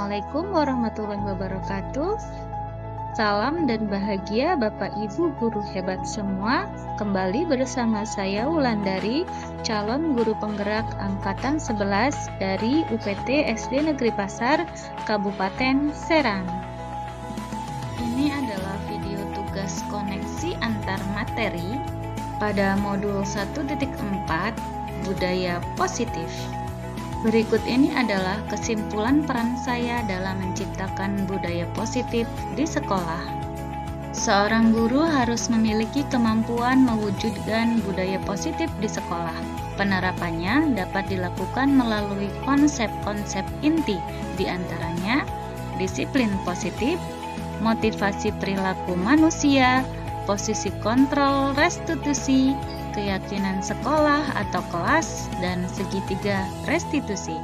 Assalamualaikum warahmatullahi wabarakatuh. Salam dan bahagia Bapak Ibu guru hebat semua. Kembali bersama saya Wulandari, calon guru penggerak angkatan 11 dari UPT SD Negeri Pasar, Kabupaten Serang. Ini adalah video tugas koneksi antar materi pada modul 1.4 Budaya Positif. Berikut ini adalah kesimpulan peran saya dalam menciptakan budaya positif di sekolah. Seorang guru harus memiliki kemampuan mewujudkan budaya positif di sekolah. Penerapannya dapat dilakukan melalui konsep-konsep inti, di antaranya disiplin positif, motivasi perilaku manusia, posisi kontrol restitusi, keyakinan sekolah atau kelas, dan segitiga restitusi.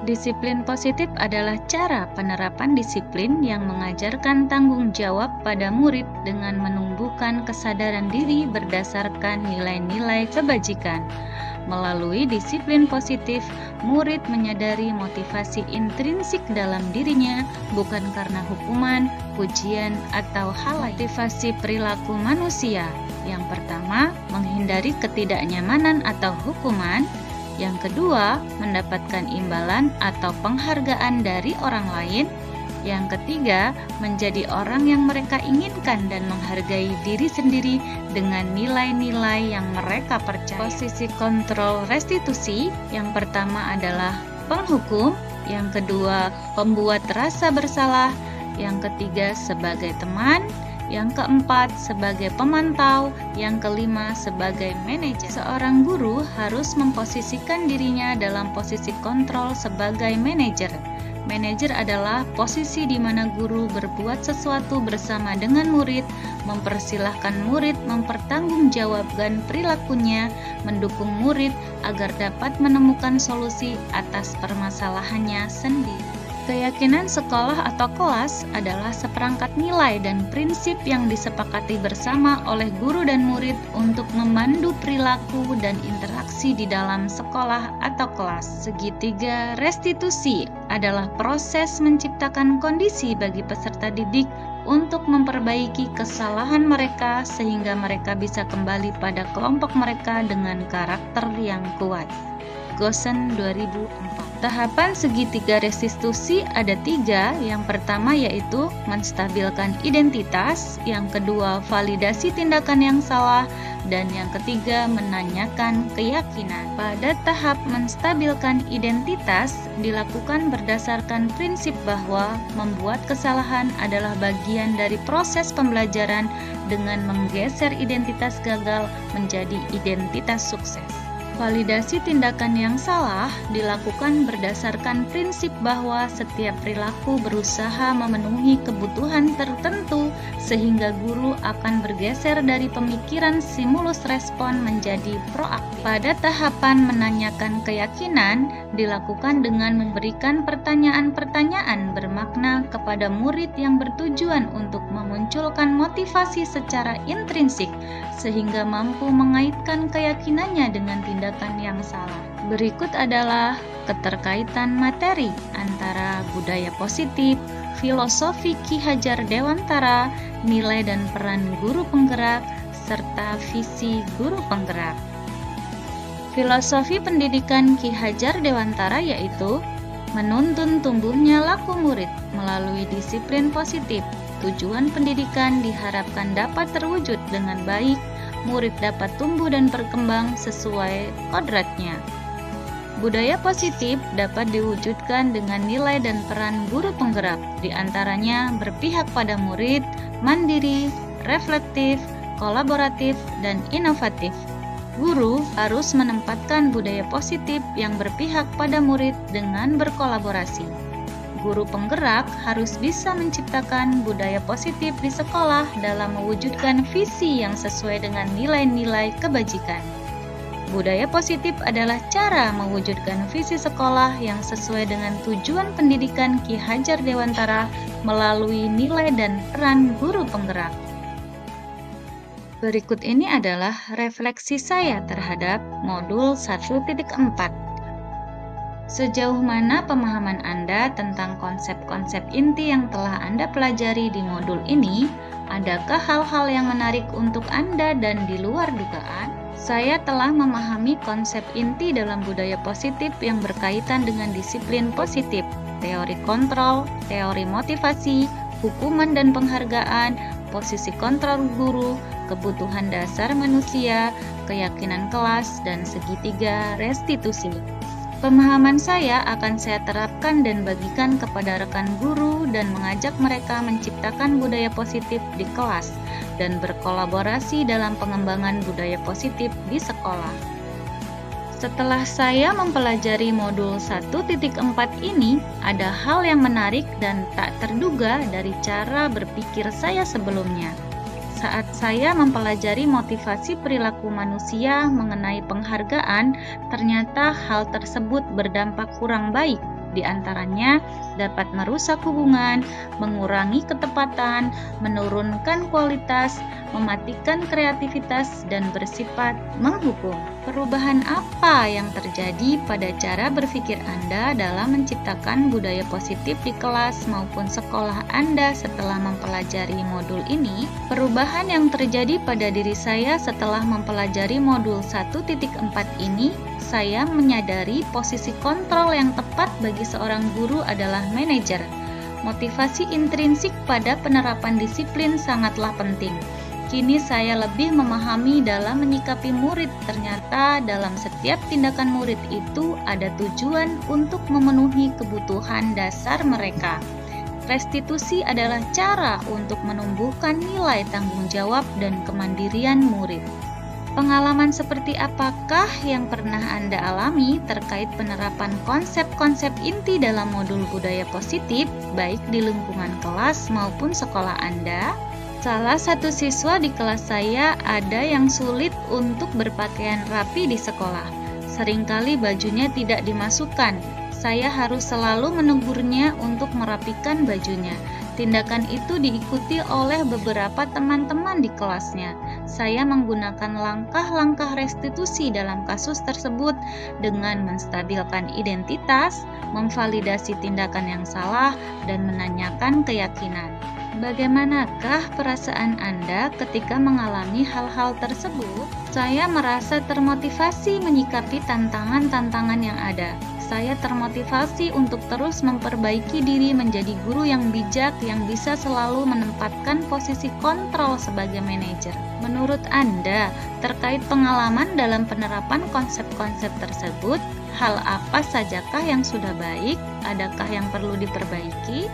Disiplin positif adalah cara penerapan disiplin yang mengajarkan tanggung jawab pada murid dengan menumbuhkan kesadaran diri berdasarkan nilai-nilai kebajikan. Melalui disiplin positif, murid menyadari motivasi intrinsik dalam dirinya, bukan karena hukuman, pujian, atau hal lain. Motivasi perilaku manusia. Yang pertama, menghindari ketidaknyamanan atau hukuman. Yang kedua, mendapatkan imbalan atau penghargaan dari orang lain. Yang ketiga, menjadi orang yang mereka inginkan dan menghargai diri sendiri dengan nilai-nilai yang mereka percaya. Posisi kontrol restitusi, yang pertama adalah penghukum, yang kedua pembuat rasa bersalah, yang ketiga sebagai teman, yang keempat sebagai pemantau, yang kelima sebagai manajer. Seorang guru harus memposisikan dirinya dalam posisi kontrol sebagai manajer. Manajer adalah posisi di mana guru berbuat sesuatu bersama dengan murid, mempersilahkan murid mempertanggungjawabkan perilakunya, mendukung murid agar dapat menemukan solusi atas permasalahannya sendiri. Keyakinan sekolah atau kelas adalah seperangkat nilai dan prinsip yang disepakati bersama oleh guru dan murid untuk memandu perilaku dan interaksi di dalam sekolah atau kelas. Segitiga restitusi adalah proses menciptakan kondisi bagi peserta didik untuk memperbaiki kesalahan mereka sehingga mereka bisa kembali pada kelompok mereka dengan karakter yang kuat. Gosen 2004. Tahapan segitiga restitusi ada 3. Yang pertama yaitu menstabilkan identitas, yang kedua validasi tindakan yang salah, dan yang ketiga menanyakan keyakinan. Pada tahap menstabilkan identitas dilakukan berdasarkan prinsip bahwa membuat kesalahan adalah bagian dari proses pembelajaran dengan menggeser identitas gagal menjadi identitas sukses. Validasi tindakan yang salah dilakukan berdasarkan prinsip bahwa setiap perilaku berusaha memenuhi kebutuhan tertentu sehingga guru akan bergeser dari pemikiran stimulus respon menjadi proaktif. Pada tahapan menanyakan keyakinan dilakukan dengan memberikan pertanyaan-pertanyaan bermakna kepada murid yang bertujuan untuk memunculkan motivasi secara intrinsik sehingga mampu mengaitkan keyakinannya dengan tindakan yang salah. Berikut adalah keterkaitan materi antara budaya positif, filosofi Ki Hajar Dewantara, nilai dan peran guru penggerak, serta visi guru penggerak. Filosofi pendidikan Ki Hajar Dewantara yaitu menuntun tumbuhnya laku murid melalui disiplin positif. Tujuan pendidikan diharapkan dapat terwujud dengan baik, murid dapat tumbuh dan berkembang sesuai kodratnya. Budaya positif dapat diwujudkan dengan nilai dan peran guru penggerak, di antaranya berpihak pada murid, mandiri, reflektif, kolaboratif, dan inovatif. Guru harus menempatkan budaya positif yang berpihak pada murid dengan berkolaborasi. Guru penggerak harus bisa menciptakan budaya positif di sekolah dalam mewujudkan visi yang sesuai dengan nilai-nilai kebajikan. Budaya positif adalah cara mewujudkan visi sekolah yang sesuai dengan tujuan pendidikan Ki Hajar Dewantara melalui nilai dan peran guru penggerak. Berikut ini adalah refleksi saya terhadap modul 1.4. Sejauh mana pemahaman Anda tentang konsep-konsep inti yang telah Anda pelajari di modul ini? Adakah hal-hal yang menarik untuk Anda dan di luar dugaan? Saya telah memahami konsep inti dalam budaya positif yang berkaitan dengan disiplin positif, teori kontrol, teori motivasi, hukuman dan penghargaan, posisi kontrol guru, kebutuhan dasar manusia, keyakinan kelas, dan segitiga restitusi. Pemahaman saya akan saya terapkan dan bagikan kepada rekan guru dan mengajak mereka menciptakan budaya positif di kelas dan berkolaborasi dalam pengembangan budaya positif di sekolah. Setelah saya mempelajari modul 1.4 ini, ada hal yang menarik dan tak terduga dari cara berpikir saya sebelumnya. Saat saya mempelajari motivasi perilaku manusia mengenai penghargaan, ternyata hal tersebut berdampak kurang baik. Di antaranya dapat merusak hubungan, mengurangi ketepatan, menurunkan kualitas, mematikan kreativitas, dan bersifat menghukum. Perubahan apa yang terjadi pada cara berpikir Anda dalam menciptakan budaya positif di kelas maupun sekolah Anda setelah mempelajari modul ini? Perubahan yang terjadi pada diri saya setelah mempelajari modul 1.4 ini, saya menyadari posisi kontrol yang tepat bagi seorang guru adalah manajer. Motivasi intrinsik pada penerapan disiplin sangatlah penting. Kini saya lebih memahami dalam menyikapi murid. Ternyata dalam setiap tindakan murid itu ada tujuan untuk memenuhi kebutuhan dasar mereka. Restitusi adalah cara untuk menumbuhkan nilai tanggung jawab dan kemandirian murid. Pengalaman seperti apakah yang pernah Anda alami terkait penerapan konsep-konsep inti dalam modul budaya positif, baik di lingkungan kelas maupun sekolah Anda? Salah satu siswa di kelas saya ada yang sulit untuk berpakaian rapi di sekolah. Seringkali bajunya tidak dimasukkan. Saya harus selalu menegurnya untuk merapikan bajunya. Tindakan itu diikuti oleh beberapa teman-teman di kelasnya. Saya menggunakan langkah-langkah restitusi dalam kasus tersebut dengan menstabilkan identitas, memvalidasi tindakan yang salah, dan menanyakan keyakinan. Bagaimanakah perasaan Anda ketika mengalami hal-hal tersebut? Saya merasa termotivasi menyikapi tantangan-tantangan yang ada. Saya termotivasi untuk terus memperbaiki diri menjadi guru yang bijak yang bisa selalu menempatkan posisi kontrol sebagai manajer. Menurut Anda, terkait pengalaman dalam penerapan konsep-konsep tersebut, hal apa sajakah yang sudah baik? Adakah yang perlu diperbaiki?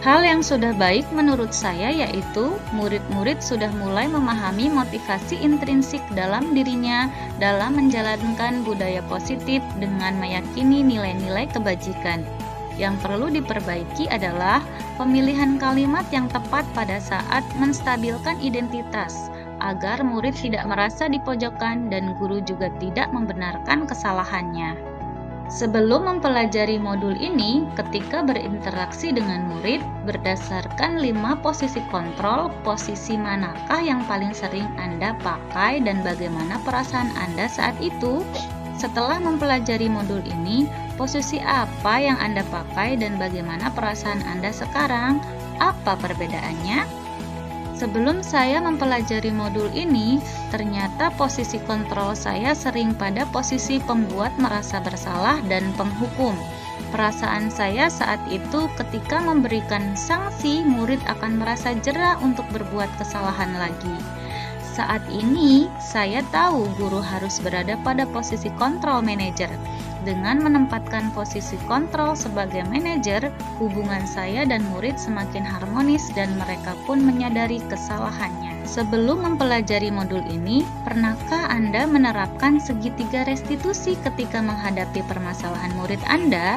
Hal yang sudah baik menurut saya yaitu murid-murid sudah mulai memahami motivasi intrinsik dalam dirinya dalam menjalankan budaya positif dengan meyakini nilai-nilai kebajikan. Yang perlu diperbaiki adalah pemilihan kalimat yang tepat pada saat menstabilkan identitas, agar murid tidak merasa dipojokkan dan guru juga tidak membenarkan kesalahannya. Sebelum mempelajari modul ini, ketika berinteraksi dengan murid, berdasarkan 5 posisi kontrol, posisi manakah yang paling sering Anda pakai dan bagaimana perasaan Anda saat itu? Setelah mempelajari modul ini, posisi apa yang Anda pakai dan bagaimana perasaan Anda sekarang? Apa perbedaannya? Sebelum saya mempelajari modul ini, ternyata posisi kontrol saya sering pada posisi pembuat merasa bersalah dan penghukum. Perasaan saya saat itu ketika memberikan sanksi, murid akan merasa jera untuk berbuat kesalahan lagi. Saat ini, saya tahu guru harus berada pada posisi kontrol manajer. Dengan menempatkan posisi kontrol sebagai manajer, hubungan saya dan murid semakin harmonis dan mereka pun menyadari kesalahannya. Sebelum mempelajari modul ini, pernahkah Anda menerapkan segitiga restitusi ketika menghadapi permasalahan murid Anda?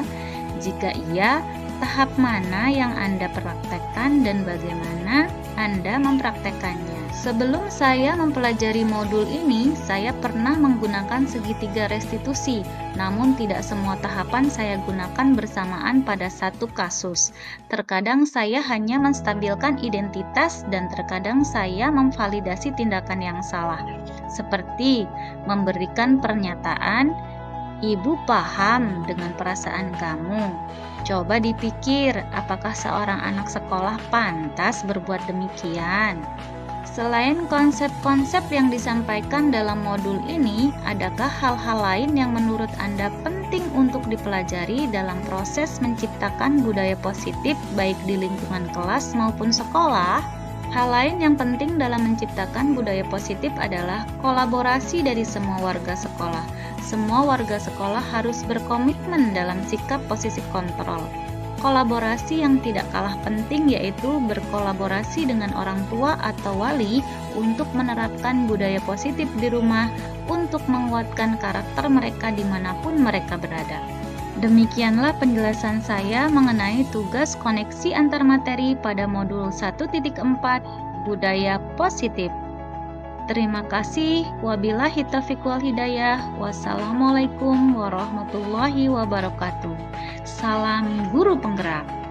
Jika iya, tahap mana yang Anda praktekkan dan bagaimana Anda mempraktekannya? Sebelum saya mempelajari modul ini, saya pernah menggunakan segitiga restitusi, namun tidak semua tahapan saya gunakan bersamaan pada satu kasus. Terkadang saya hanya menstabilkan identitas dan terkadang saya memvalidasi tindakan yang salah, seperti memberikan pernyataan, Ibu paham dengan perasaan kamu. Coba dipikir, apakah seorang anak sekolah pantas berbuat demikian? Selain konsep-konsep yang disampaikan dalam modul ini, adakah hal-hal lain yang menurut Anda penting untuk dipelajari dalam proses menciptakan budaya positif baik di lingkungan kelas maupun sekolah? Hal lain yang penting dalam menciptakan budaya positif adalah kolaborasi dari semua warga sekolah. Semua warga sekolah harus berkomitmen dalam sikap posisi kontrol. Kolaborasi yang tidak kalah penting yaitu berkolaborasi dengan orang tua atau wali untuk menerapkan budaya positif di rumah untuk menguatkan karakter mereka dimanapun mereka berada. Demikianlah penjelasan saya mengenai tugas koneksi antar materi pada modul 1.4 Budaya Positif. Terima kasih. Wabillahi taufiq wal hidayah. Wassalamualaikum warahmatullahi wabarakatuh. Salam guru penggerak.